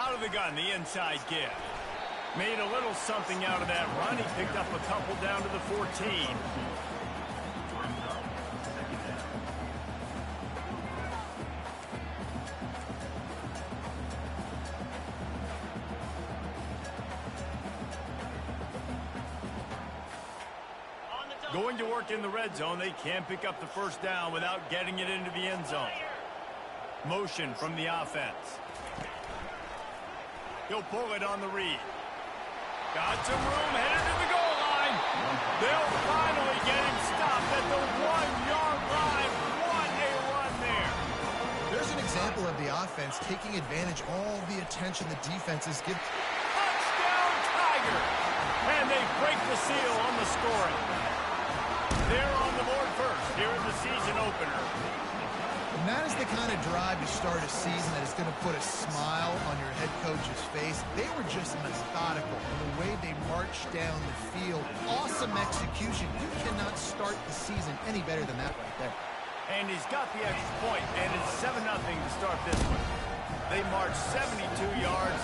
Out of the gun, the inside give. Made a little something out of that run. He picked up a couple down to the 14. Going to work in the red zone. They can't pick up the first down without getting it into the end zone. Motion from the offense. He'll pull it on the read. Got some room, headed to the goal line. They'll finally get him stopped at the 1-yard line. What a run there. There's an example of the offense taking advantage of all the attention the defenses give. Touchdown, Tiger! And they break the seal on the scoring. They're on the board first here in the season opener. And that is the kind of drive to start a season that is going to put a smile on your head coach's face. They were just methodical in the way they marched down the field. Awesome execution. You cannot start the season any better than that right there. And he's got the extra point, and it's 7-0 to start this one. They march 72 yards.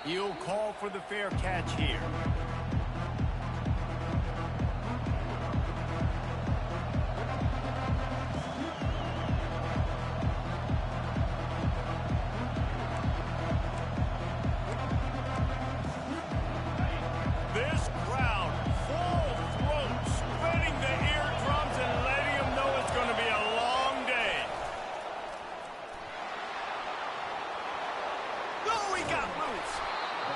He'll call for the fair catch here. This crowd, full throat, spinning the eardrums and letting them know it's going to be a long day. Oh, he got loose.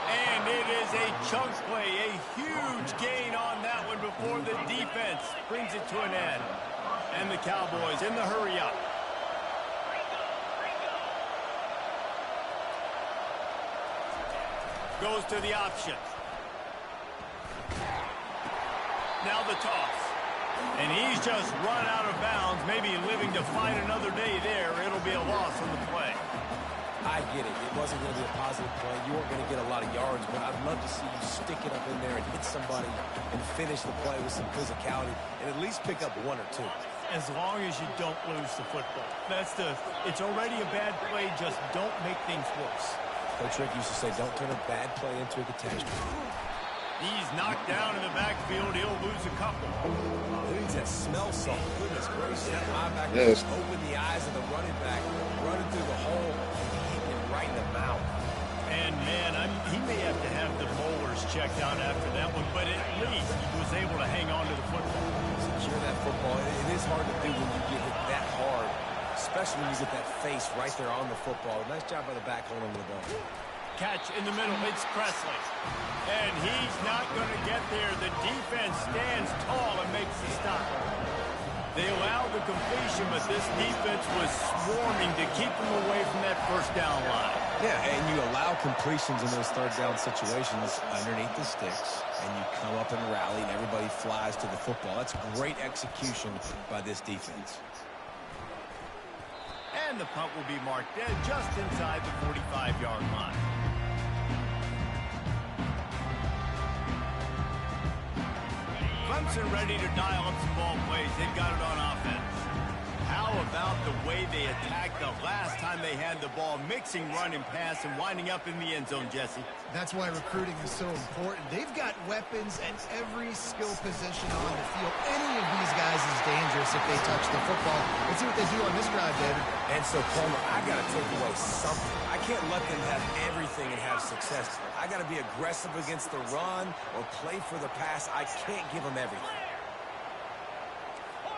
And it is a chunk play, a huge gain on that one before the defense brings it to an end. And the Cowboys in the hurry up. Goes to the option. Now the toss. And he's just run out of bounds, maybe living to fight another day there. It'll be a loss on the play. I get it. It wasn't going to be a positive play. You weren't going to get a lot of yards, but I'd love to see you stick it up in there and hit somebody and finish the play with some physicality and at least pick up one or two. As long as you don't lose the football. It's already a bad play, just don't make things worse. Coach Rick used to say, don't turn a bad play into a catastrophe. He's knocked down in the backfield. He'll lose a couple. Who needs that smell salt? Goodness gracious. That linebacker Yes. just opened the eyes of the running back, running through the hole, right in the mouth. And, man, he may have to have the molars checked out after that one, but at least he was able to hang on to the football. Secure that football. It is hard to do when you get hit that hard, especially when you get that face right there on the football. Nice job by the back holding the ball. Catch in the middle. It's Presley. And he's not going to get there. The defense stands tall and makes the stop. They allowed the completion, but this defense was swarming to keep them away from that first down line. Yeah, and you allow completions in those third down situations underneath the sticks, and you come up and rally, and everybody flies to the football. That's great execution by this defense. And the punt will be marked dead just inside the 45-yard line. Clemson ready to dial up some ball plays. They've got it on offense. How about the way they attacked the last time they had the ball, mixing run and pass and winding up in the end zone, Jesse? That's why recruiting is so important. They've got weapons at every skill position on the field. Any of these guys is dangerous if they touch the football. Let's see what they do on this drive, David. And so, Palmer, I got to take away something. I can't let them have everything and have success. I got to be aggressive against the run or play for the pass. I can't give them everything.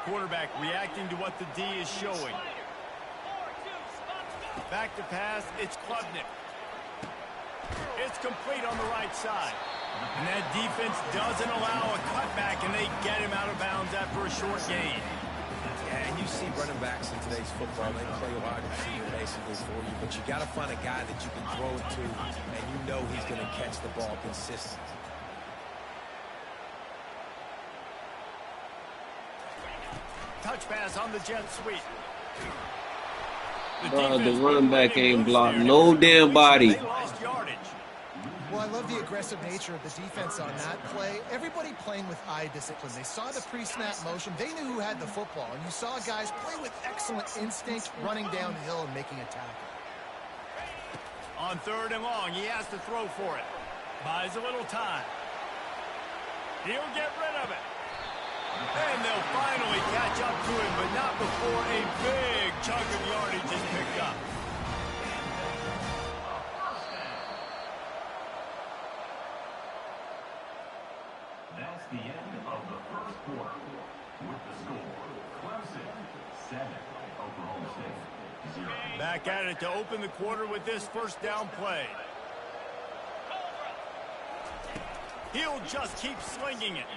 Quarterback reacting to what the D is showing. Back to pass, it's Klubnik. It's complete on the right side. And that defense doesn't allow a cutback, and they get him out of bounds after a short gain. Yeah, and you see running backs in today's football, they play wide receiver basically for you, but you got to find a guy that you can throw it to, and you know he's going to catch the ball consistently. Touch pass on the jet sweep. The Bro, the defense running wouldn't back let him ain't loose blocked there. It no was a damn completion. body. They lost yardage. Well, I love the aggressive nature of the defense on that play. Everybody playing with eye discipline. They saw the pre-snap motion. They knew who had the football. And you saw guys play with excellent instinct, running downhill and making a tackle. On 3rd and long, he has to throw for it. Buys a little time. He'll get rid of it. And they'll finally catch up to him, but not before a big chunk of yardage is picked up. That's the end of the first quarter. With the score, Clemson 7, Oklahoma State 0. Back at it to open the quarter with this first down play. He'll just keep slinging it.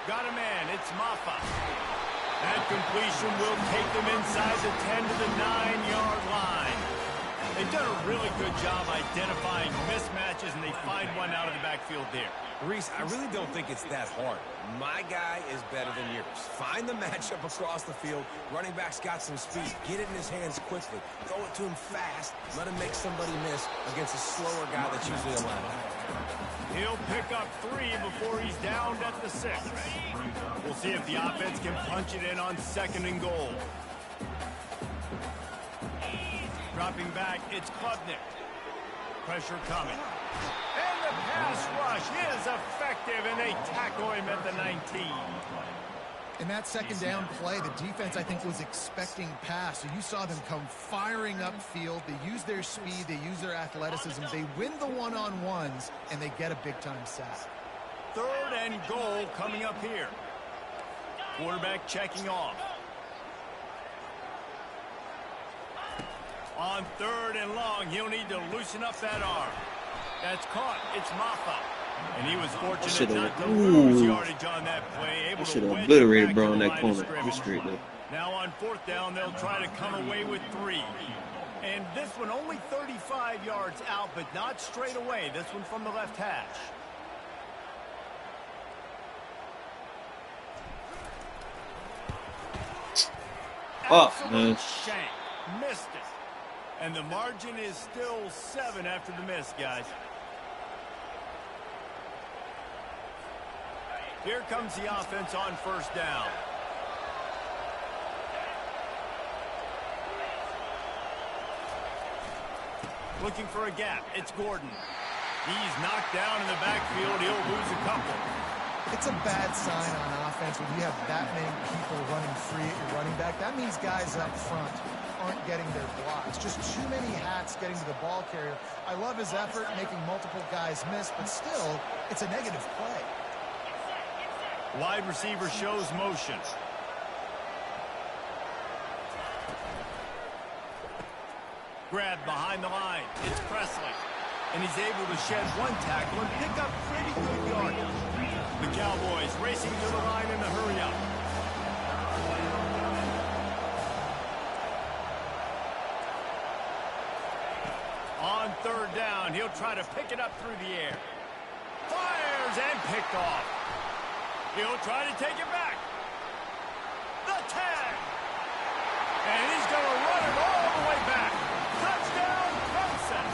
Got a man. It's Maffa. That completion will take them inside the 10 to the 9-yard line. They've done a really good job identifying mismatches, and they find one out of the backfield there. Reese, I really don't think it's that hard. My guy is better than yours. Find the matchup across the field. Running back's got some speed. Get it in his hands quickly. Throw it to him fast. Let him make somebody miss against a slower guy that's usually a linebacker. He'll pick up 3 before he's downed at the 6. We'll see if the offense can punch it in on 2nd and goal. Dropping back, it's Klubnik. Pressure coming. And the pass rush is effective, and they tackle him at the 19. In that 2nd down play, the defense, I think, was expecting pass. So you saw them come firing upfield. They use their speed. They use their athleticism. They win the one-on-ones, and they get a big-time sack. 3rd and goal coming up here. Quarterback checking off. On 3rd and long, he'll need to loosen up that arm. That's caught. It's Maffa. And he was fortunate not to lose yardage on that play. Able to wedge obliterated, it back bro, to on the that line corner. of scrimmage. He's straight there. Now on 4th down, they'll try to come away with 3. And this one only 35 yards out, but not straight away. This one from the left hash. Fuck, man. Shank. Missed it. And the margin is still 7 after the miss, guys. Here comes the offense on 1st down. Looking for a gap. It's Gordon. He's knocked down in the backfield. He'll lose a couple. It's a bad sign on offense when you have that many people running free at your running back. That means guys up front aren't getting their blocks. Just too many hats getting to the ball carrier. I love his effort making multiple guys miss, but still, it's a negative play. Wide receiver shows motion. Grab behind the line. It's Presley. And he's able to shed 1 tackle and pick up pretty good yardage. The Cowboys racing to the line in a hurry-up. On 3rd down, he'll try to pick it up through the air. Fires and picked off. He'll try to take it back. The tag. And he's going to run it all the way back. Touchdown, Clemson.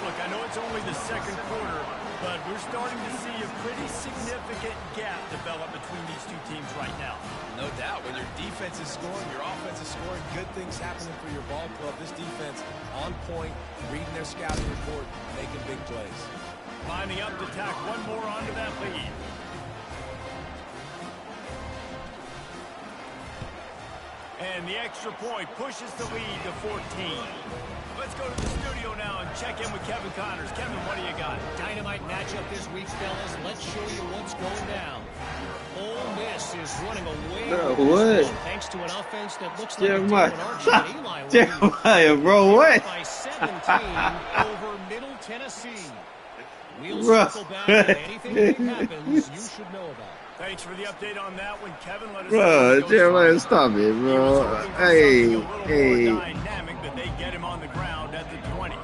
Look, I know it's only the 2nd quarter, but we're starting to see a pretty significant gap develop between these two teams right now. No doubt. When your defense is scoring, your offense is scoring, good things happening for your ball club. This defense on point, reading their scouting report, making big plays. Lining up to tack one more onto that lead. And the extra point pushes the lead to 14. Let's go to the studio now and check in with Kevin Connors. Kevin, what do you got? Dynamite matchup this week, fellas. Let's show you what's going down. Ole Miss is running away Bro, with this what? one, thanks to an offense that looks like Jeremiah. a different Archie and Eli. Jeremiah, bro, what? By 17 over Middle Tennessee. We'll Bro. circle back, and anything that happens, you should know about. Thanks for the update on that one, Kevin. Let us Bro, know Jeremiah, stop it, He was bro. hoping for Hey, something a little hey. more dynamic, but they get him on the ground at the 20.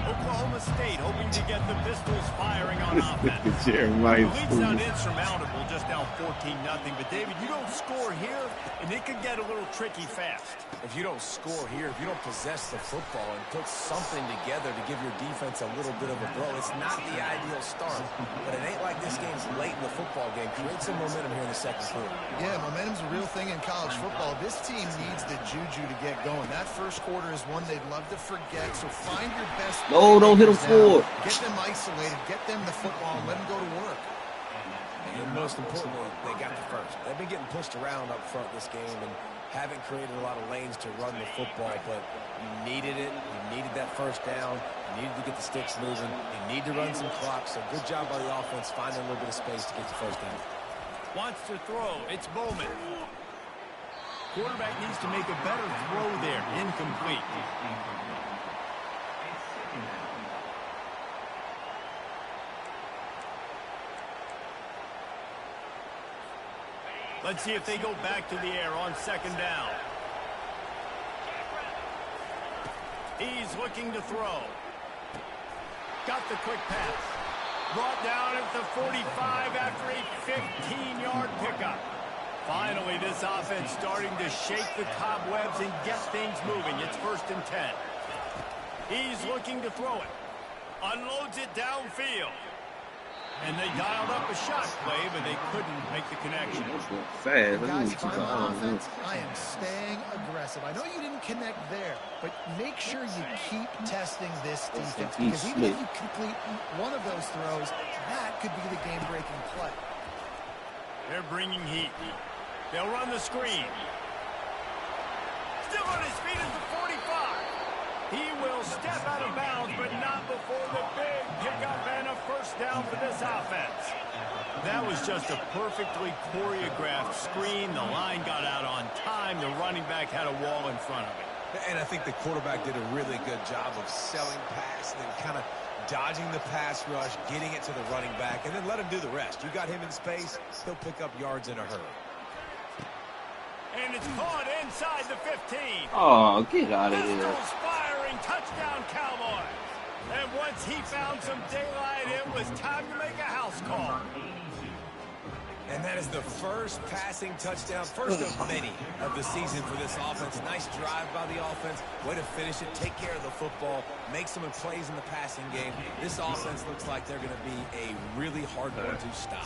Oklahoma State hoping to get the Pistols firing on offense. Jeremiah The lead's not Fool. insurmountable, just down 14-0. But, David, you don't score here, and it could get a little tricky fast. If you don't score here, if you don't possess the football and put something together to give your defense a little bit of a blow, it's not the ideal start. But it ain't like this game's late in the football game. Create some momentum here in the second quarter. Yeah, momentum's a real thing in college football. This team needs the juju to get going. That first quarter is one they'd love to forget, so find your best. No, don't hit him forward. Get them isolated, get them the football, and let them go to work. And most importantly, they got the first. They've been getting pushed around up front this game and haven't created a lot of lanes to run the football, but you needed it. You needed that first down. You needed to get the sticks moving. You need to run some clock, so good job by the offense finding a little bit of space to get the first down. Wants to throw. It's Bowman. Quarterback needs to make a better throw there. Incomplete. Let's see if they go back to the air on second down. He's looking to throw. Got the quick pass. Brought down at the 45 after a 15-yard pickup. Finally, this offense starting to shake the cobwebs and get things moving. It's 1st and 10. He's looking to throw it. Unloads it downfield. And they dialed up a shot play, but they couldn't make the connection. Fast. Guys, if I'm on offense, I am staying aggressive. I know you didn't connect there, but make sure you keep testing this defense, because even if you complete one of those throws, that could be the game-breaking play. They're bringing heat. They'll run the screen. Still on his feet at the 45. He will step out of bounds, but not before the big pickup and a first down for this offense. That was just a perfectly choreographed screen. The line got out on time. The running back had a wall in front of it. And I think the quarterback did a really good job of selling pass and then kind of dodging the pass rush, getting it to the running back, and then let him do the rest. You got him in space, he'll pick up yards in a hurry. And it's caught inside the 15. Oh, get out of here. Pistols firing, touchdown Cowboys. And once he found some daylight, it was time to make a house call. And that is the first passing touchdown, first of many of the season for this offense. Nice drive by the offense. Way to finish it, take care of the football, make some plays in the passing game. This offense looks like they're going to be a really hard one to stop.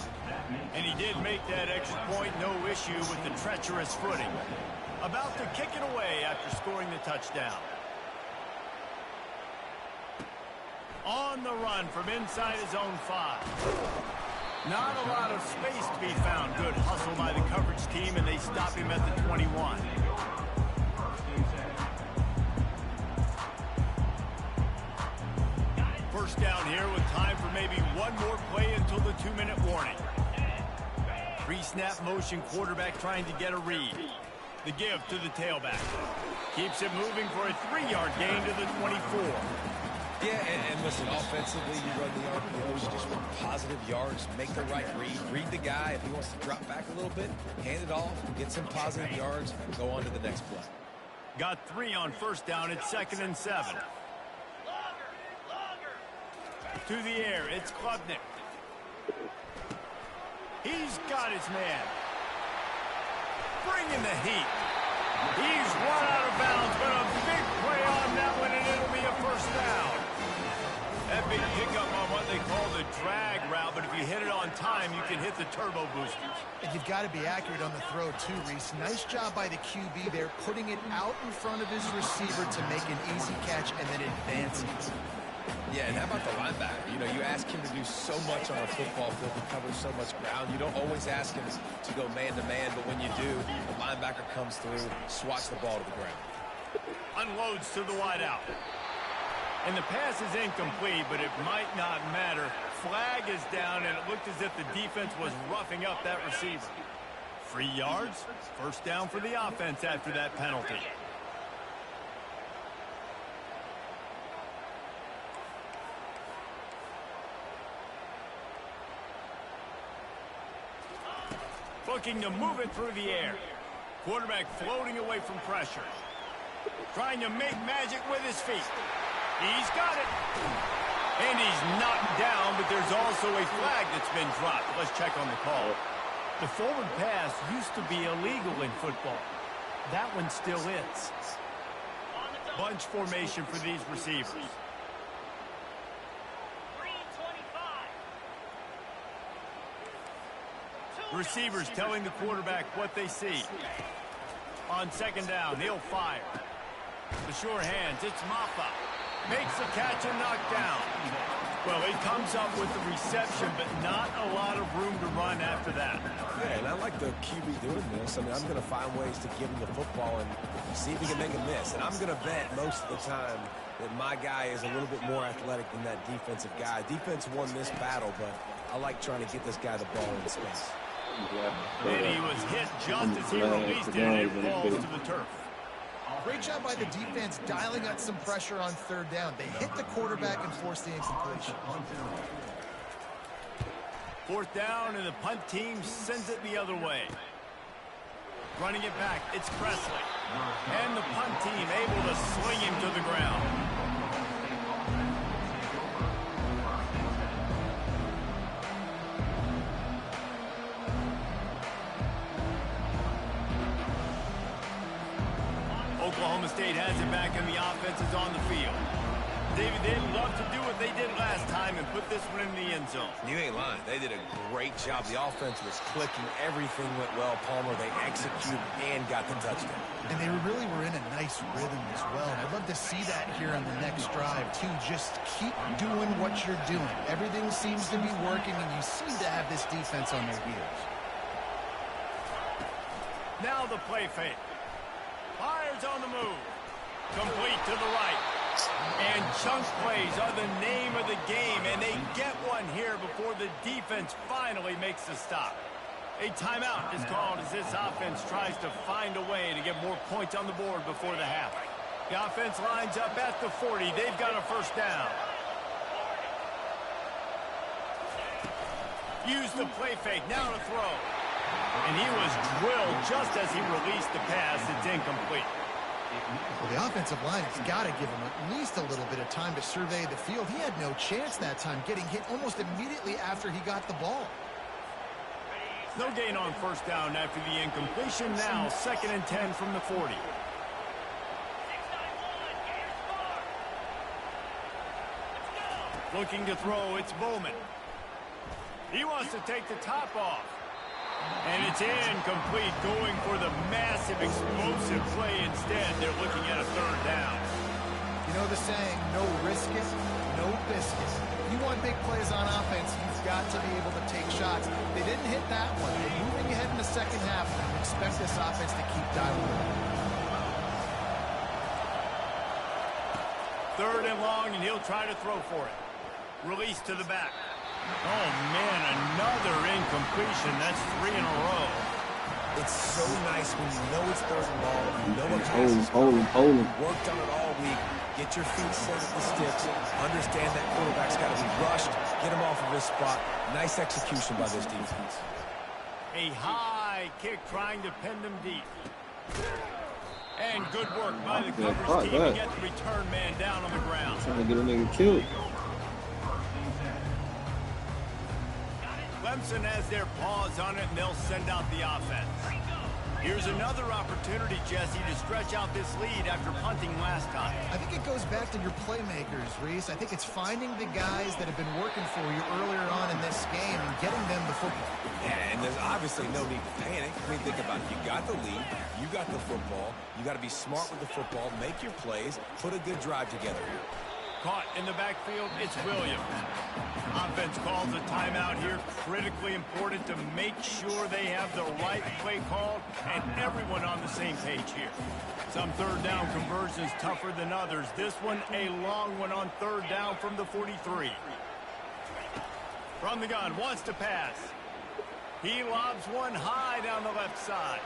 And he did make that extra point, no issue with the treacherous footing. About to kick it away after scoring the touchdown. On the run from inside his own 5. Not a lot of space to be found. Good hustle by the coverage team, and they stop him at the 21. First down here with time for maybe one more play until the 2-minute warning. Pre-snap motion, quarterback trying to get a read. The give to the tailback. Keeps it moving for a 3-yard gain to the 24. Yeah, and listen, offensively, you run the RPOs, you just want positive yards, make the right read the guy. If he wants to drop back a little bit, hand it off, get some positive yards, go on to the next play. Got 3 on first down. It's 2nd and 7. To the air, it's Klubnik. He's got his man. Bringing the heat. He's run out of bounds, but a big play on that one, and it'll be a first down. That big pickup on what they call the drag route, but if you hit it on time, you can hit the turbo boosters. And you've got to be accurate on the throw, too, Reese. Nice job by the QB there, putting it out in front of his receiver to make an easy catch and then advancing. Yeah, and how about the linebacker? You know, you ask him to do so much on a football field, to cover so much ground. You don't always ask him to go man-to-man, but when you do, the linebacker comes through, swats the ball to the ground. Unloads to the wideout. And the pass is incomplete, but it might not matter. Flag is down, and it looked as if the defense was roughing up that receiver. 3 yards, first down for the offense after that penalty. Looking to move it through the air. Quarterback floating away from pressure. Trying to make magic with his feet. He's got it. And he's knocked down, but there's also a flag that's been dropped. Let's check on the call. The forward pass used to be illegal in football. That one still is. Bunch formation for these receivers. Receivers telling the quarterback what they see. On second down, he'll fire. The sure hands, it's Maffa. Makes the catch and knocked down. Well, he comes up with the reception, but not a lot of room to run after that. Yeah, and I like the QB doing this. I mean, I'm going to find ways to give him the football and see if he can make a miss. And I'm going to bet most of the time that my guy is a little bit more athletic than that defensive guy. Defense won this battle, but I like trying to get this guy the ball in space. And he was hit just as he released it, and it falls to the turf. Great job by the defense dialing up some pressure on third down. They hit the quarterback and forced the incompletion. Fourth down, and the punt team sends it the other way. Running it back, it's Presley. And the punt team able to sling him to the ground. Oklahoma State has it back, and the offense is on the field. David, they'd love to do what they did last time and put this one in the end zone. You ain't lying. They did a great job. The offense was clicking. Everything went well. Palmer, they executed and got the touchdown. And they really were in a nice rhythm as well. And I'd love to see that here on the next drive, too. Just keep doing what you're doing. Everything seems to be working, and you seem to have this defense on their heels. Now the play fake. Fires on the move. Complete to the right. And chunk plays are the name of the game, and they get one here before the defense finally makes the stop. A timeout is called as this offense tries to find a way to get more points on the board before the half. The offense lines up at the 40. They've got a first down. Use the play fake. Now to throw. And he was drilled just as he released the pass. It's incomplete. Well, the offensive line has got to give him at least a little bit of time to survey the field. He had no chance that time, getting hit almost immediately after he got the ball. No gain on first down after the incompletion. Now 2nd and 10 from the 40. Looking to throw, it's Bowman. He wants to take the top off. And it's incomplete, going for the massive, explosive play instead. They're looking at a third down. You know the saying, no risk it, no biscuit. If you want big plays on offense, you've got to be able to take shots. They didn't hit that one. They're moving ahead in the second half. Expect this offense to keep dialing it. Third and long, and he'll try to throw for it. Release to the back. Oh, man, another incompletion. That's 3 in a row. It's so nice when you know it's third and long. You know what Hold him. worked on it all week. Get your feet set at the sticks. Understand that quarterback's got to be rushed. Get him off of his spot. Nice execution by this defense. A high kick trying to pin them deep. And good work by the coverage team to get the return man down on the ground. Trying to get a nigga killed. Clemson has their paws on it, and they'll send out the offense. Here's another opportunity, Jesse, to stretch out this lead after punting last time. I think it goes back to your playmakers, Reese. I think it's finding the guys that have been working for you earlier on in this game and getting them the football. Yeah, and there's obviously no need to panic. I mean, think about it. You got the lead. You got the football. You got to be smart with the football. Make your plays. Put a good drive together here. Caught in the backfield, it's Williams. Offense calls a timeout here. Critically important to make sure they have the right play called and everyone on the same page here. Some third down conversions tougher than others. This one, a long one on third down from the 43. From the gun, wants to pass. He lobs one high down the left side.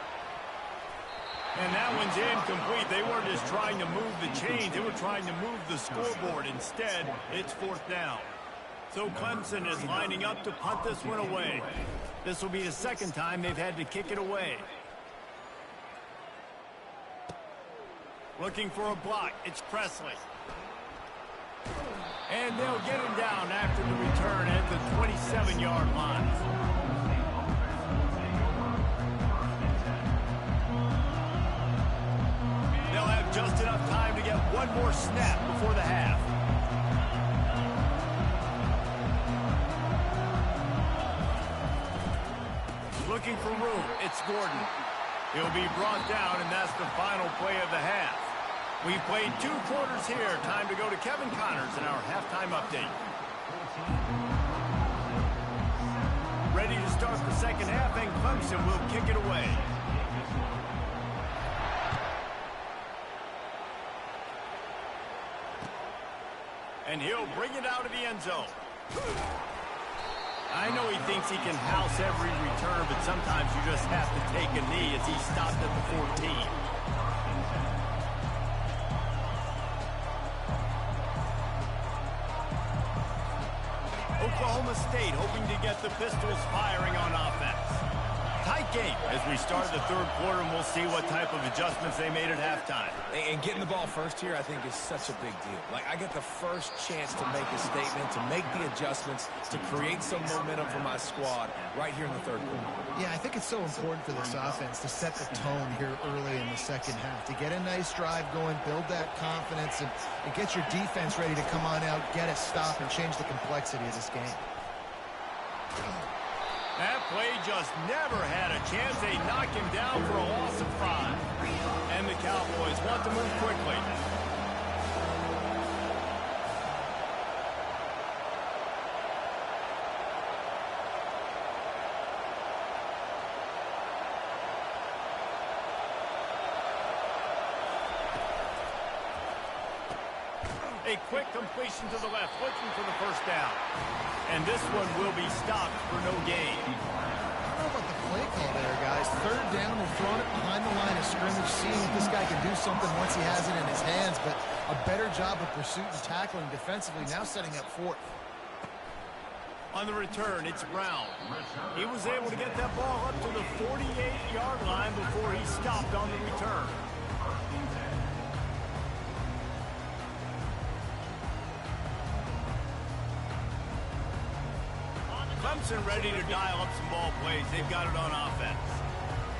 And that one's incomplete. They weren't just trying to move the chains. They were trying to move the scoreboard. Instead, it's fourth down. So Clemson is lining up to punt this one away. This will be the second time they've had to kick it away. Looking for a block. It's Presley. And they'll get him down after the return at the 27-yard line. They'll have just enough time to get one more snap before the half. Looking for room. It's Gordon. He'll be brought down, and that's the final play of the half. We've played 2 quarters here. Time to go to Kevin Connors in our halftime update. Ready to start the second half, and Clemson will kick it away. And he'll bring it out of the end zone. I know he thinks he can house every return, but sometimes you just have to take a knee as he stopped at the 14. Oklahoma State hoping to get the Pistols firing on offense. Tight game as we start the third quarter, and we'll see what type of adjustments they made at halftime. And getting the ball first here, I think, is such a big deal. Like, I get the first chance to make a statement, to make the adjustments, to create some momentum for my squad right here in the third quarter. Yeah, I think it's so important for this offense to set the tone here early in the second half, to get a nice drive going, build that confidence, and get your defense ready to come on out, get a stop, and change the complexity of this game. That play just never had a chance. They knock him down for a loss of 5. And the Cowboys want to move quickly. A quick completion to the left, looking for the first down. And this one will be stopped for no gain. I don't know about the play call there, guys. Third down, they're throwing it behind the line of scrimmage, seeing if this guy can do something once he has it in his hands, but a better job of pursuit and tackling defensively, now setting up fourth. On the return, it's Brown. He was able to get that ball up to the 48-yard line before he stopped on the return. Clemson ready to dial up some ball plays. They've got it on offense.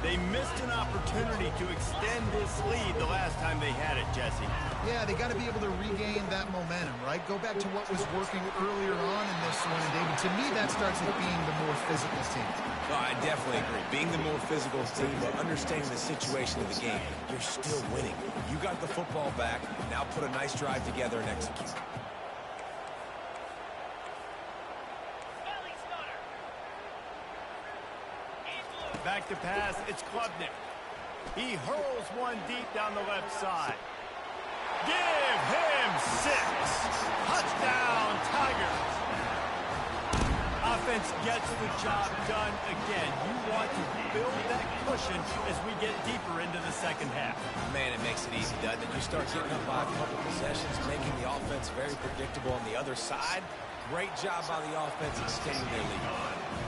They missed an opportunity to extend this lead the last time they had it, Jesse. Yeah, they got to be able to regain that momentum, right? Go back to what was working earlier on in this one, and David, to me, that starts with being the more physical team. No, I definitely agree. Being the more physical team, but understanding the situation of the game, you're still winning. You got the football back. Now put a nice drive together and execute. Back to pass, it's Klubnik. He hurls one deep down the left side. Give him 6. Touchdown, Tigers. Offense gets the job done again. You want to build that cushion as we get deeper into the second half. Man, it makes it easy, doesn't it? You start getting up by a couple possessions, making the offense very predictable on the other side. Great job by the offense extending their lead.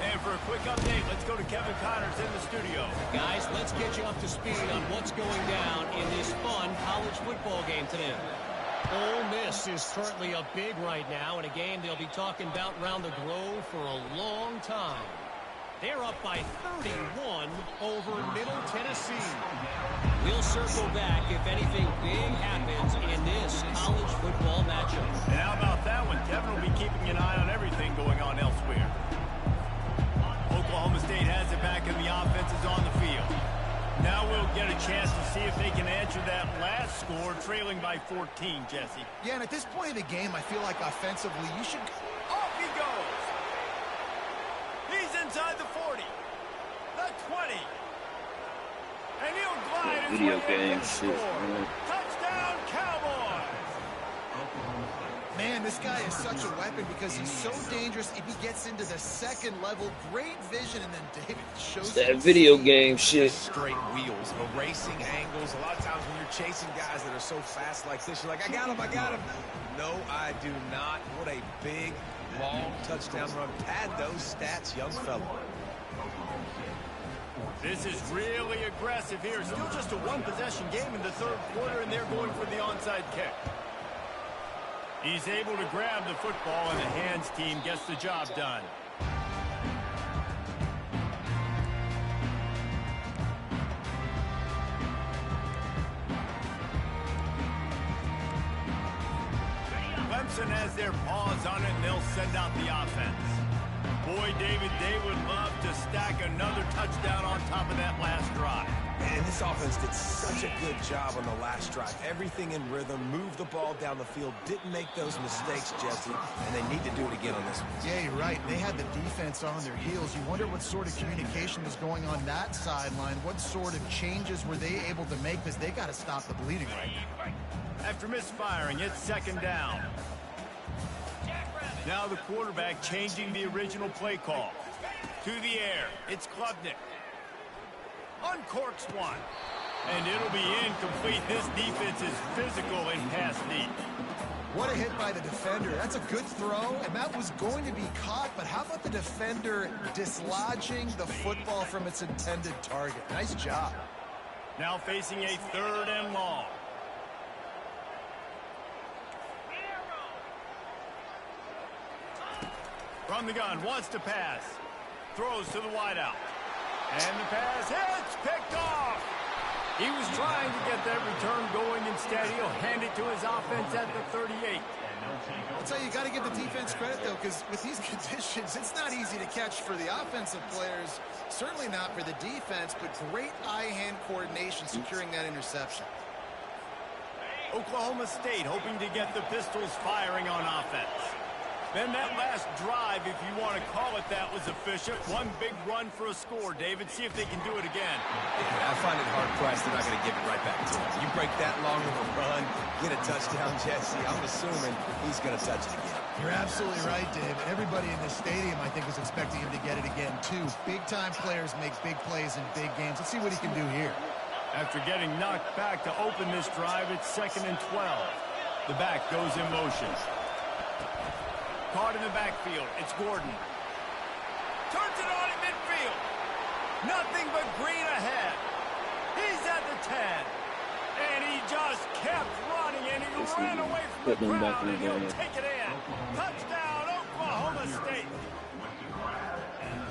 And for a quick update, let's go to Kevin Connors in the studio. Guys, let's get you up to speed on what's going down in this fun college football game today. Ole Miss is certainly up big right now in a game they'll be talking about around the Grove for a long time. They're up by 31 over Middle Tennessee. We'll circle back if anything big happens in this college football matchup. And how about that one? Kevin will be keeping an eye on everything going on elsewhere. Oklahoma State has it back and the offense is on the field. Now we'll get a chance to see if they can answer that last score, trailing by 14, Jesse. Yeah, and at this point in the game, I feel like offensively, you should... Off he goes! He's inside the 40, the 20, and he'll glide his Video way game into the shit, score. man. Touchdown, Cowboys! Man, this guy is such a weapon because he's so dangerous if he gets into the second level. Great vision, and then David shows That video game shit. Straight wheels, erasing angles. A lot of times when you're chasing guys that are so fast like this, you're like, I got him, I got him. No, I do not. What a big, long touchdown run. Pad those stats, young fella. This is really aggressive here. Still just a one-possession game in the third quarter, and they're going for the onside kick. He's able to grab the football, and the hands team gets the job done. Clemson has their paws on it, and they'll send out the offense. Boy, David, they would love to stack another touchdown on top of that last drive. And this offense did such a good job on the last drive. Everything in rhythm, moved the ball down the field, didn't make those mistakes, Jesse, and they need to do it again on this one. Yeah, you're right. They had the defense on their heels. You wonder what sort of communication was going on that sideline. What sort of changes were they able to make, because they got to stop the bleeding right now. After misfiring, it's second down. Now the quarterback changing the original play call. To the air, it's Klubnik. Uncorks one. And it'll be incomplete. This defense is physical and pass deep. What a hit by the defender. That's a good throw, and that was going to be caught, but how about the defender dislodging the football from its intended target? Nice job. Now facing a 3rd and long. From the gun, wants to pass. Throws to the wideout. And the pass hits, picked off. He was trying to get that return going. Instead, he'll hand it to his offense at the 38. I'll tell you, you got to give the defense credit, though, because with these conditions, it's not easy to catch for the offensive players. Certainly not for the defense, but great eye-hand coordination securing that interception. Oklahoma State hoping to get the Pistols firing on offense. Then that last drive, if you want to call it that, was efficient. One big run for a score, David. See if they can do it again. Yeah, I find it hard-pressed they're not going to give it right back to him. You break that long of a run, get a touchdown, Jesse, I'm assuming he's going to touch it again. You're absolutely right, Dave. Everybody in the stadium, I think, was expecting him to get it again, too. Big-time players make big plays in big games. Let's see what he can do here. After getting knocked back to open this drive, it's 2nd and 12. The back goes in motion. Caught in the backfield. It's Gordon. Turns it on in midfield. Nothing but green ahead. He's at the 10. And he just kept running, and he ran away from the crowd, and he'll take it in. Touchdown, Oklahoma State.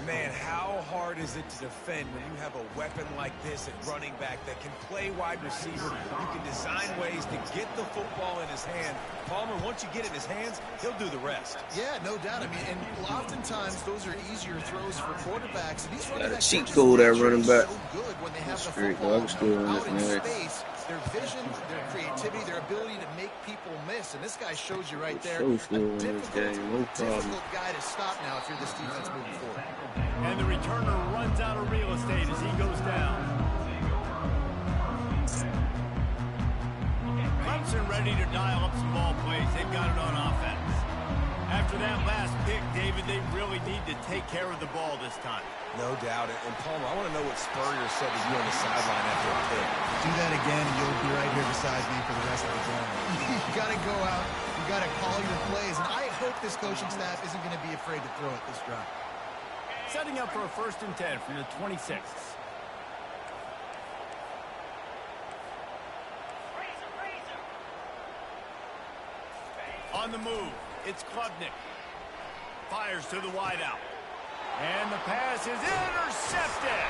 Man, how hard is it to defend when you have a weapon like this at running back that can play wide receiver? You can design ways to get the football in his hand. Palmer, once you get it in his hands, he'll do the rest. Yeah, no doubt. I mean, and oftentimes those are easier throws for quarterbacks. These running Got a backs cheat code that running back. so good when they have the Straight football dog school in out this in man. space. Their vision, their creativity, their ability to make people miss. And this guy shows you right there. So still in A this game, no problem. difficult guy to stop now if you're this defense moving forward. And the returner runs out of real estate as he goes down. Clemson ready to dial up some ball plays. They've got it on offense. After that last pick, David, they really need to take care of the ball this time. No doubt. And Palmer, I want to know what Spurrier said to you on the sideline after a pick. Do that again, and you'll be right here beside me for the rest of the game. You got to go out. You got to call your plays. And I hope this coaching staff isn't going to be afraid to throw it this drive. Setting up for a 1st and 10 from the 26. On the move, it's Klubnik. Fires to the wideout. And the pass is intercepted.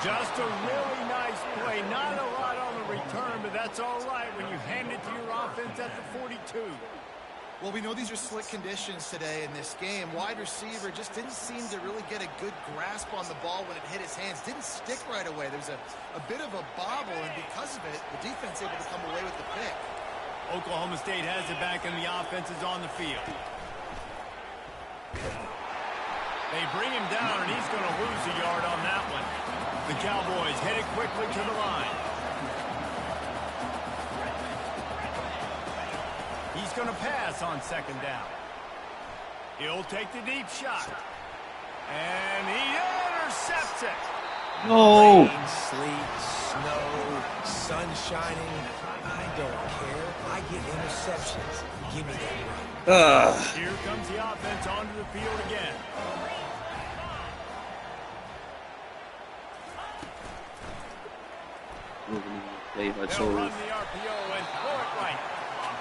Just a really nice play. Not a lot on the return, but that's all right when you hand it to your offense at the 42. Well, we know these are slick conditions today in this game. Wide receiver just didn't seem to really get a good grasp on the ball when it hit his hands. Didn't stick right away. There's a bit of a bobble, and because of it, the defense able to come away with the pick. Oklahoma State has it back, and the offense is on the field. They bring him down, and he's going to lose a yard on that one. The Cowboys headed quickly to the line. He's going to pass on 2nd down. He'll take the deep shot. And he intercepts it. No. Rain, sleet, snow, sun shining. I don't care. I get interceptions. Give me that run. Here comes the offense onto the field again. Play by They'll run the RPO and throw it right.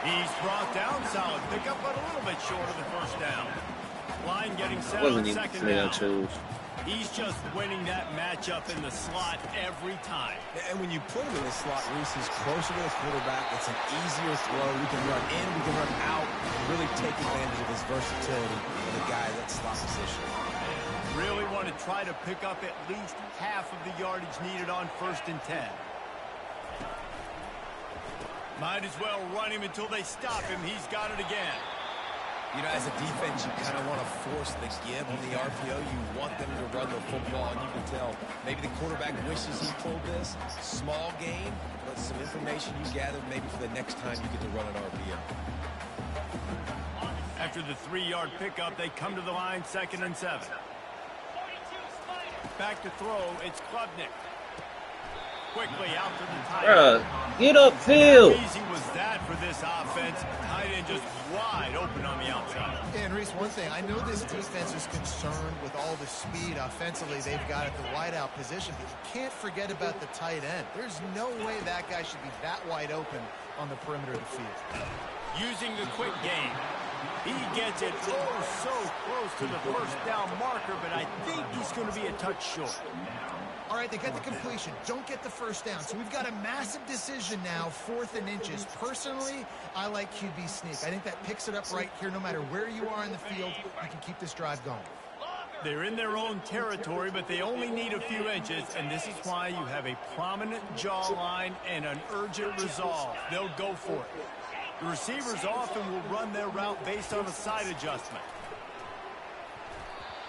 He's brought down solid pickup, but a little bit short of the first down. Line getting set Wasn't on even second the play I down. chose. He's just winning that matchup in the slot every time. And when you put him in the slot, Reese, he's closer to the quarterback. It's an easier throw. We can run in, we can run out, and really take advantage of his versatility of the guy at slot position. Really want to try to pick up at least half of the yardage needed on 1st and 10. Might as well run him until they stop him. He's got it again. You know, as a defense, you kind of want to force the give on the RPO. You want them to run the football, and you can tell maybe the quarterback wishes he pulled this. Small gain, but some information you gathered maybe for the next time you get to run an RPO. After the 3-yard pickup, they come to the line, 2nd and 7. Back to throw, it's Klubnik. Quickly out to the tight end. Bruh, get upfield. How easy was that for this offense? Tight end just wide open on the outside. And Reese, one thing, I know this defense is concerned with all the speed offensively they've got at the wideout position, but you can't forget about the tight end. There's no way that guy should be that wide open on the perimeter of the field. Using the quick game. He gets it so close to the first down marker, but I think he's going to be a touch short. All right, they get the completion. Don't get the first down. So we've got a massive decision now, 4th and inches. Personally, I like QB sneak. I think that picks it up right here. No matter where you are in the field, you can keep this drive going. They're in their own territory, but they only need a few inches, and this is why you have a prominent jawline and an urgent resolve. They'll go for it. The receivers often will run their route based on a side adjustment.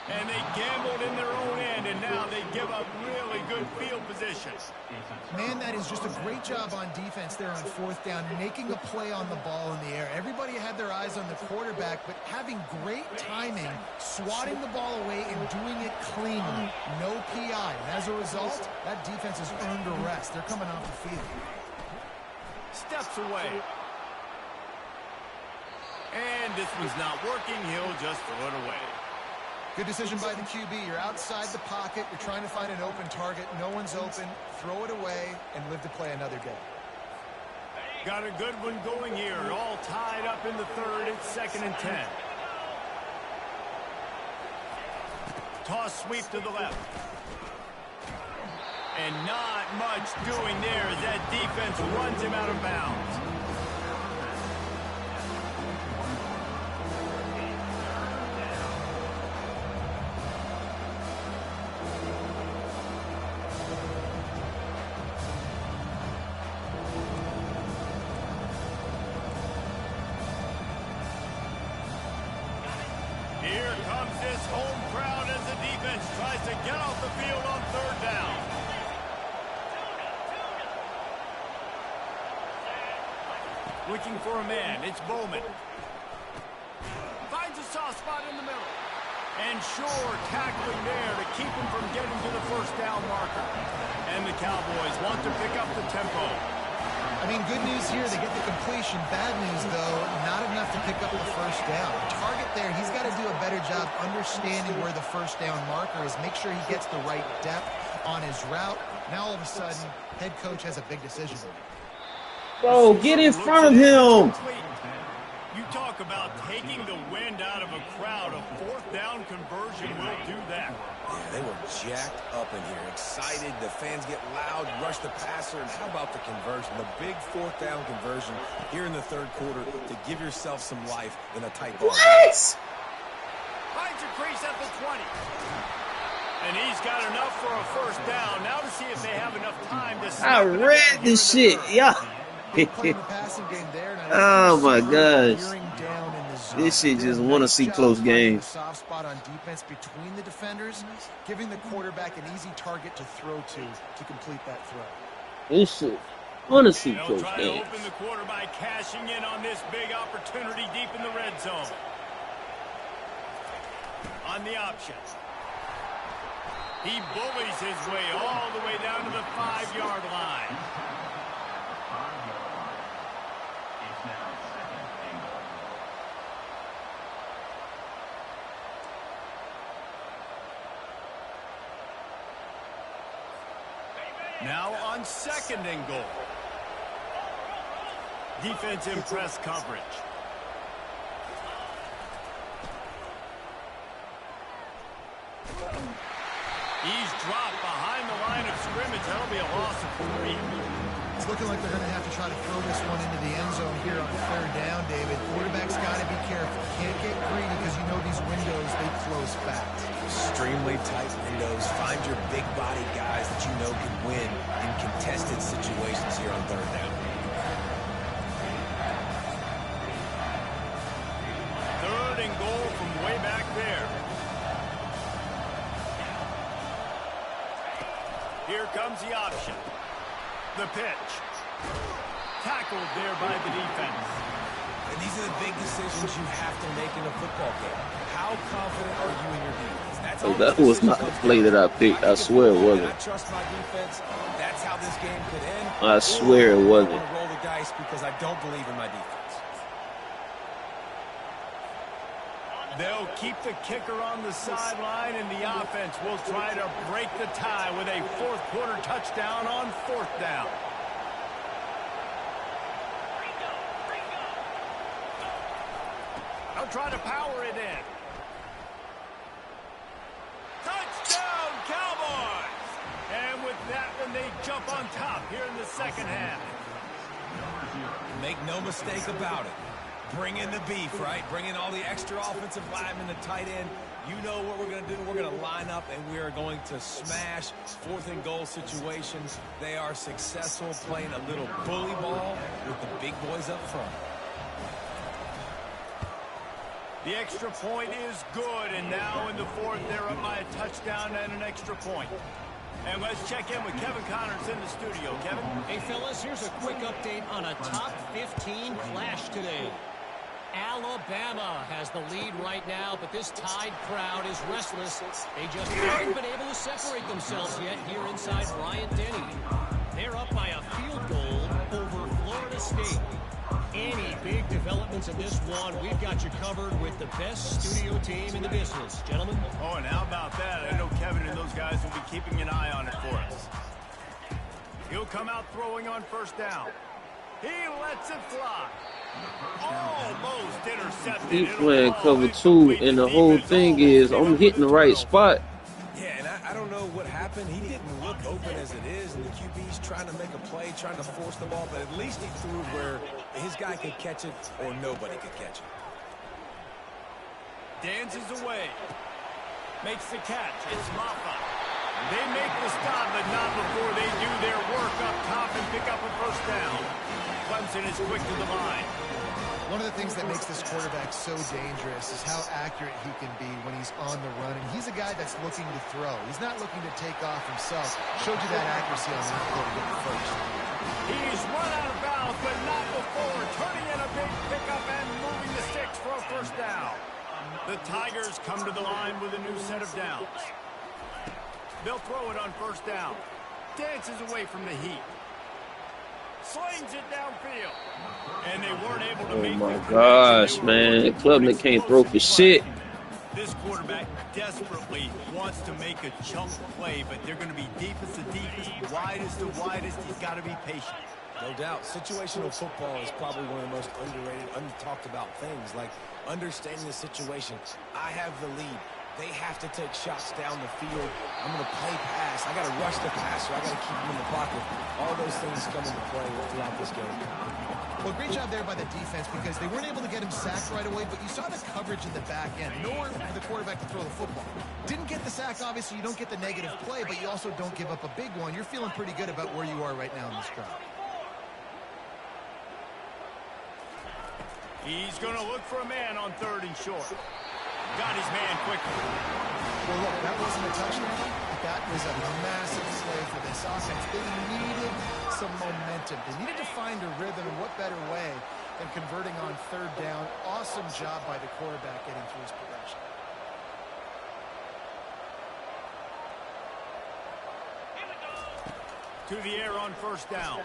And they gambled in their own end, and now they give up really good field position. Man, that is just a great job on defense there on 4th down, making a play on the ball in the air. Everybody had their eyes on the quarterback, but having great timing, swatting the ball away, and doing it cleanly. No PI. And as a result, that defense has earned a rest. They're coming off the field. Steps away. And this one's not working. He'll just throw it away. Good decision by the QB. You're outside the pocket. You're trying to find an open target. No one's open. Throw it away and live to play another day. Got a good one going here. All tied up in the 3rd. It's 2nd and 10. Toss sweep to the left. And not much doing there as that defense runs him out of bounds. Here comes this home crowd as the defense tries to get off the field on 3rd down. Looking for a man. It's Bowman. Finds a soft spot in the middle. And sure, tackling there to keep him from getting to the first down marker. And the Cowboys want to pick up the tempo. I mean, good news here, they get the completion. Bad news, though, not enough to pick up the first down. The target there, he's got to do a better job understanding where the first down marker is, make sure he gets the right depth on his route. Now, all of a sudden, head coach has a big decision. Bro, get in front of him. You talk about taking the wind out of a crowd. A 4th down conversion will do that. Yeah, they were jacked up in here, excited. The fans get loud, rush the passer, and how about the conversion? The big 4th down conversion here in the 3rd quarter to give yourself some life in a tight ball. What? Finds a crease at the 20. And he's got enough for a first down. Now to see if they have enough time to... I read this shit. Yeah. Playing the passing game there. Oh, my gosh. Down in the zone. This shit just want to see close games. Soft spot on defense between the defenders, giving the quarterback an easy target to throw to complete that throw. This shit want to see They'll close try to games. open the quarter by cashing in on this big opportunity deep in the red zone. On the option. He bullies his way all the way down to the 5-yard line. It's now 2nd and goal. Now on 2nd and goal. Defense in press coverage. He's dropped behind the line of scrimmage. That'll be a loss of 3. It's looking like they're going to have to try to throw this one into the end zone here on 3rd down, David. Quarterback's got to be careful. Can't get greedy because you know these windows, they close fast. Extremely tight windows. Find your big body guys that you know can win in contested situations here on 3rd down. 3rd and goal from way back there. Here comes the option. The pitch. Tackled there by the defense. And these are the big decisions you have to make in a football game. How confident are you in your defense? That's Oh, that was not the play that I picked. I swear it wasn't. I trust my defense. That's how this game could end. I swear it wasn't. I want to roll the dice because I don't believe in my defense. They'll keep the kicker on the sideline, and the offense will try to break the tie with a 4th quarter touchdown on 4th down. They'll try to power it in. Touchdown, Cowboys! And with that one, they jump on top here in the 2nd half. Make no mistake about it. Bring in the beef, right? Bring in all the extra offensive linemen, the tight end. You know what we're going to do. We're going to line up, and we are going to smash 4th and goal situations. They are successful playing a little bully ball with the big boys up front. The extra point is good, and now in the 4th, they're up by a touchdown and an extra point. And let's check in with Kevin Connors in the studio. Kevin? Hey, fellas, here's a quick update on a top 15 clash today. Alabama has the lead right now, but this Tide crowd is restless. They just haven't been able to separate themselves yet here inside Bryant-Denny. They're up by a field goal over Florida State. Any big developments in this one, we've got you covered with the best studio team in the business. Gentlemen? Oh, and how about that? I know Kevin and those guys will be keeping an eye on it for us. He'll come out throwing on 1st down. He lets it fly. Almost intercepted. He's playing cover 2, and the whole thing is I'm hitting the right spot. Yeah, and I don't know what happened. He didn't look open as it is, and the QB's trying to make a play, trying to force the ball, but at least he threw where his guy could catch it or nobody could catch it. Dances away. Makes the catch. It's Maffa. They make the stop, but not before they do their work up top and pick up a 1st down. Clemson is quick to the line. One of the things that makes this quarterback so dangerous is how accurate he can be when he's on the run. And he's a guy that's looking to throw. He's not looking to take off himself. Showed you that accuracy on that play to get the 1st. He's run out of bounds, but not before. Turning in a big pickup and moving the sticks for a 1st down. The Tigers come to the line with a new set of downs. They'll throw it on 1st down. Dances away from the heat. Slings it downfield. And they weren't able to make Oh, my gosh, man. Klubnik can't throw for shit. This quarterback desperately wants to make a chunk play, but they're going to be deepest to deepest, widest to widest. He's got to be patient. No doubt. Situational football is probably one of the most underrated, untalked about things, like understanding the situation. I have the lead. They have to take shots down the field. I'm going to play pass. I got to rush the passer. I got to keep him in the pocket. All those things come into play throughout this game. Well, great job there by the defense because they weren't able to get him sacked right away, but you saw the coverage in the back end. Nowhere for the quarterback to throw the football. Didn't get the sack, obviously. You don't get the negative play, but you also don't give up a big one. You're feeling pretty good about where you are right now in this drive. He's going to look for a man on 3rd and short. Got his man quickly. Well, look, that wasn't a touchdown. That was a massive play for this offense. They needed some momentum. They needed to find a rhythm, and what better way than converting on 3rd down. Awesome job by the quarterback getting through his progression. To the air on 1st down.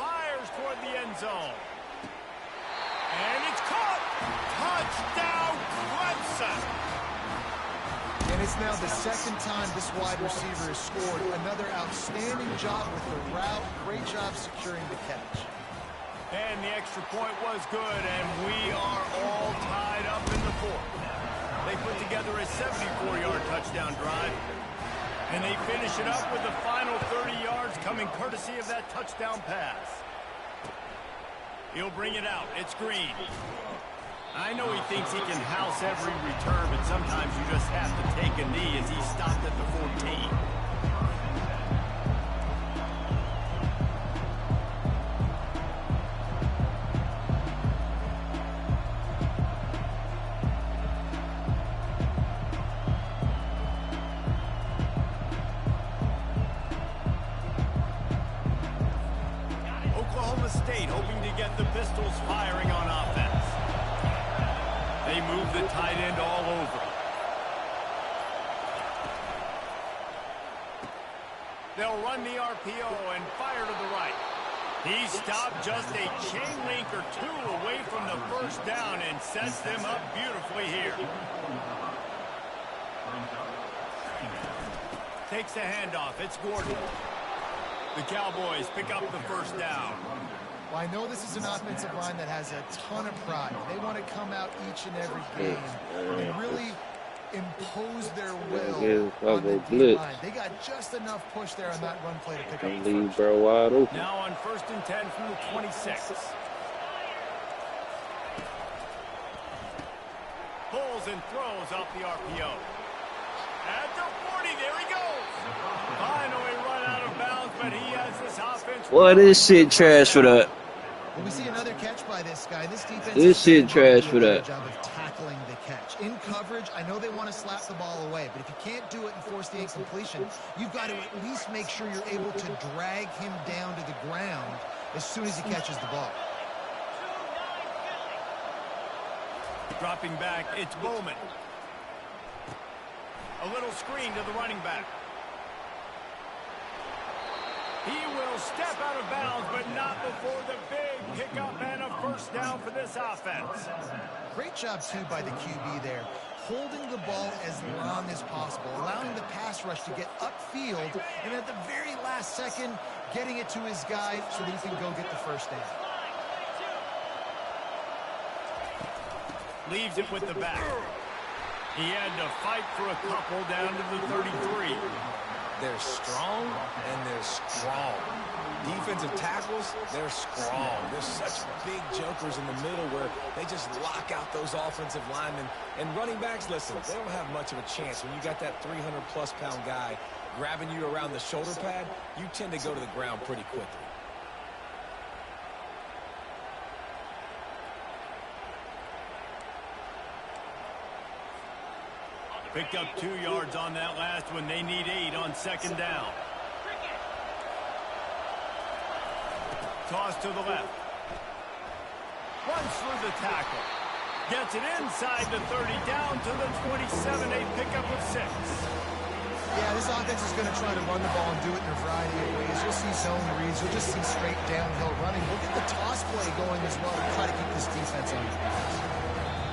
Fires toward the end zone. And it's caught. Touchdown, Clemson. And it's now the 2nd time this wide receiver has scored. Another outstanding job with the route. Great job securing the catch. And the extra point was good, and we are all tied up in the fourth. They put together a 74-yard touchdown drive, and they finish it up with the final 30 yards coming courtesy of that touchdown pass. He'll bring it out. It's Green. I know he thinks he can house every return, but sometimes you just have to take a knee as he stopped at the 14. Oklahoma State hoping to get the Pistols firing on offense. They move the tight end all over. They'll run the RPO and fire to the right. He stopped just a chain link or two away from the first down and sets them up beautifully here. Takes the handoff. It's Gordon. The Cowboys pick up the first down. Well, I know this is an offensive line that has a ton of pride. They want to come out each and every game and really impose their will on the D-line. They got just enough push there on that run play to pick up the first. Bro wide open. Now on 1st and 10 from the 26. Pulls and throws off the RPO. At the 40, there he goes. Finally run out of bounds, but he has this offense. What is shit trash for that? Well, we see another catch by this guy. This defense This shit trash for that. job of tackling the catch. In coverage, I know they want to slap the ball away, but if you can't do it and force the incompletion, you've got to at least make sure you're able to drag him down to the ground as soon as he catches the ball. Dropping back, it's Bowman. A little screen to the running back. He will step out of bounds, but not before the big pickup and a first down for this offense. Great job, too, by the QB there. Holding the ball as long as possible, allowing the pass rush to get upfield, and at the very last second, getting it to his guy so that he can go get the first down. Leaves it with the back. He had to fight for a couple down to the 33. They're strong and they're strong. Defensive tackles, they're strong. They're such big jokers in the middle where they just lock out those offensive linemen. And running backs, listen, they don't have much of a chance. When you got that 300-plus pound guy grabbing you around the shoulder pad, you tend to go to the ground pretty quickly. Picked up 2 yards on that last one. They need 8 on 2nd down. Toss to the left. Runs through the tackle. Gets it inside the 30, down to the 27, a pickup of 6. Yeah, this offense is going to try to run the ball and do it in a variety of ways. You'll see zone reads. You'll just see straight downhill running. We'll get the toss play going as well to try to keep this defense on its back.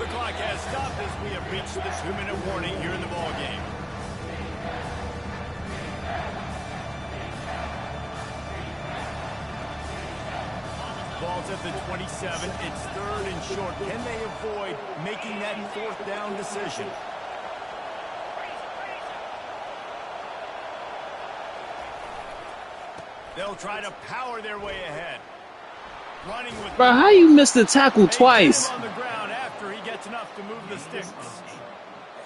The clock has stopped as we have reached the 2-minute warning here in the ballgame. Ball's at the 27. It's 3rd and short. Can they avoid making that 4th down decision? They'll try to power their way ahead. Running with Bro, how you missed the tackle twice? on the ground after he gets enough to move the sticks.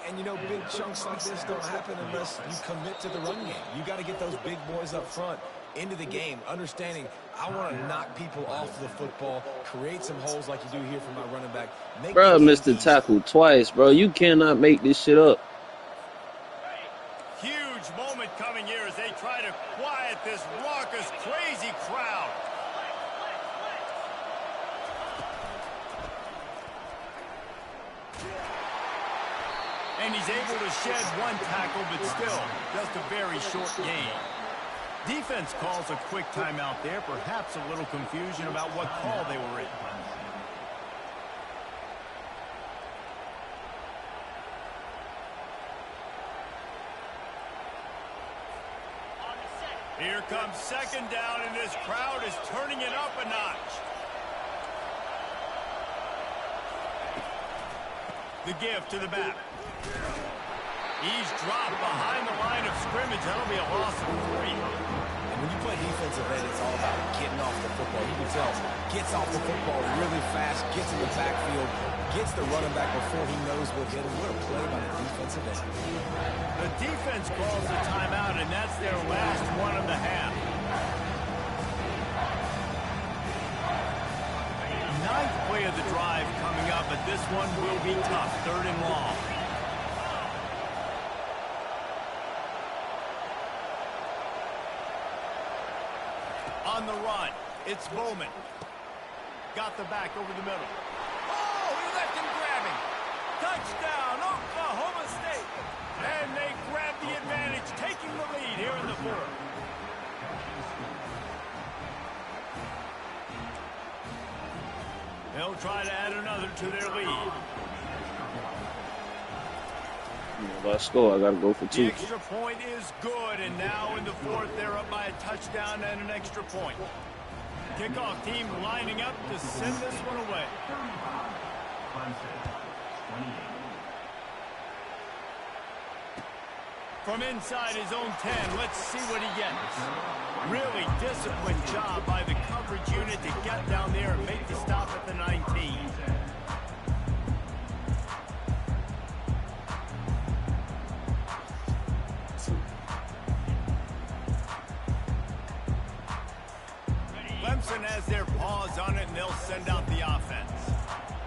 And, you know, big chunks like this don't happen unless you commit to the run game. You got to get those big boys up front into the game, understanding I want to knock people off the football, create some holes like you do here for my running back. Bro, missed the tackle twice, bro. You cannot make this shit up. Huge moment coming here as they try to quiet this raucous, crazy crowd. And he's able to shed 1 tackle, but still just a very short gain. Defense calls a quick timeout there, perhaps a little confusion about what call they were in. Here comes 2nd down, and this crowd is turning it up a notch. The give to the back. He's dropped behind the line of scrimmage. That'll be a loss of 3. And when you play defensive end, it's all about getting off the football. You can tell, gets off the football really fast, gets in the backfield, gets the running back before he knows what hit him. What a play by the defensive end. The defense calls the timeout, and that's their last one of the half. 9th play of the drive coming up, but this one will be tough. 3rd and long. On the run, it's Bowman. Got the back over the middle. Oh, he left him grabbing. Touchdown, Oklahoma State. And they grab the advantage, taking the lead here in the 4th. They'll try to add another to their lead. If I score, I got to go for 2. The extra point is good, and now in the 4th, they're up by a touchdown and an extra point. Kickoff team lining up to send this one away. From inside his own 10, let's see what he gets. Really disciplined job by the coverage unit to get down there and make the stop at the 19. Clemson has their paws on it, and they'll send out the offense.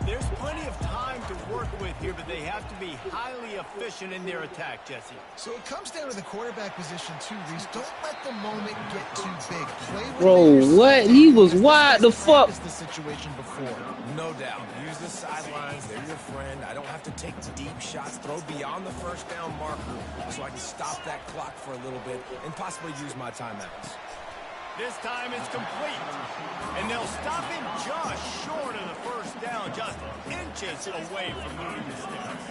There's plenty of time to work with here, but they have to be highly efficient in their attack, Jesse. So it comes down to the quarterback position too, Reese. Don't let the moment get too big. Play with Bro, what? He was wide the fuck. The situation before. No doubt. Use the sidelines. They're your friend. I don't have to take deep shots. Throw beyond the 1st down marker so I can stop that clock for a little bit and possibly use my timeouts. This time it's complete. And they'll stop him just short of the 1st down, just inches away from moving the sticks.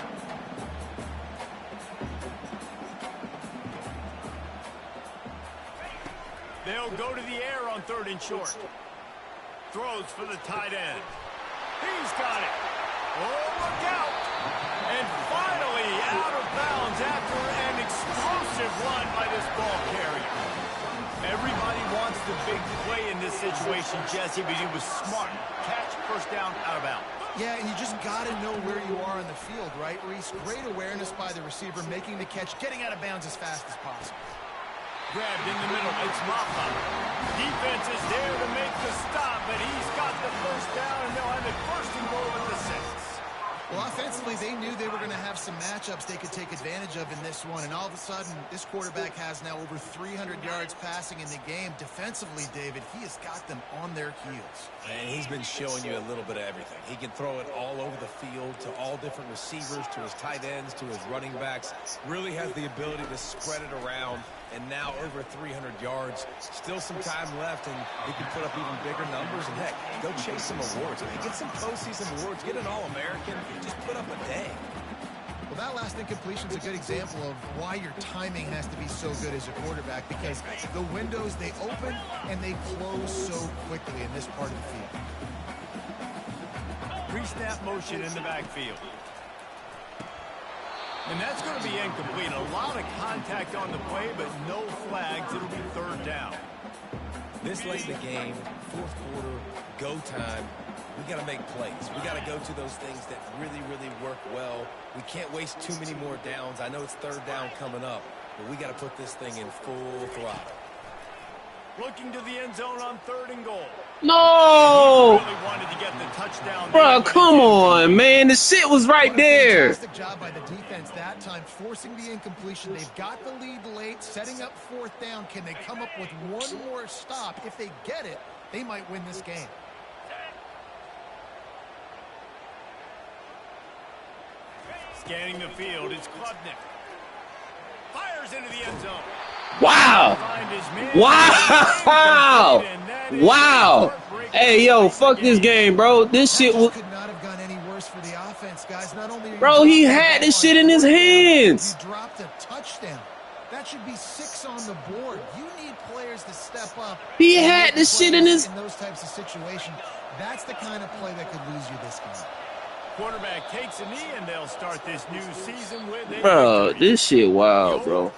They'll go to the air on 3rd and short. Throws for the tight end. He's got it. Oh, look out. And finally out of bounds after an explosive run by this ball carrier. Everybody wants the big play in this situation, Jesse, but he was smart. Catch, 1st down, out of bounds. Yeah, and you just got to know where you are on the field, right, Reese? Great awareness by the receiver, making the catch, getting out of bounds as fast as possible. Grabbed in the middle, it's Mapa. Defense is there to make the stop, but he's got the 1st down, and they'll have it 1st and goal at the 6. Well, offensively, they knew they were going to have some matchups they could take advantage of in this one, and all of a sudden, this quarterback has now over 300 yards passing in the game. Defensively, David, he has got them on their heels. And he's been showing you a little bit of everything. He can throw it all over the field to all different receivers, to his tight ends, to his running backs. Really has the ability to spread it around. And now over 300 yards. Still some time left, and he can put up even bigger numbers. And, heck, go chase some awards. Get some postseason awards. Get an All-American. Just put up a day. Well, that last incompletion is a good example of why your timing has to be so good as a quarterback, because the windows, they open and they close so quickly in this part of the field. Pre-snap motion in the backfield. And that's going to be incomplete. A lot of contact on the play, but no flags. It'll be 3rd down. This late in the game, 4th quarter, go time. We got to make plays. We got to go to those things that really, really work well. We can't waste too many more downs. I know it's 3rd down coming up, but we got to put this thing in full throttle. Looking to the end zone on 3rd and goal. No! Really wanted to get the touchdown. Bro, come on, man. The shit was right there. Fantastic job by the defense that time, forcing the incompletion. They've got the lead late, setting up 4th down. Can they come up with one more stop? If they get it, they might win this game. Scanning the field, it's Klubnik. Fires into the end zone. Wow. Wow. Wow. Hey, yo, fuck this game, bro. This shit was... could not have gone any worse for the offense, guys. Not only Bro, he had this shit in his hands. You dropped a touchdown. That should be 6 on the board. You need players to step up. He had this shit in his... In those types of situations, that's the kind of play that could lose you this game. Quarterback takes a knee, and they'll start this new season with a Bro, victory. this shit wild, bro.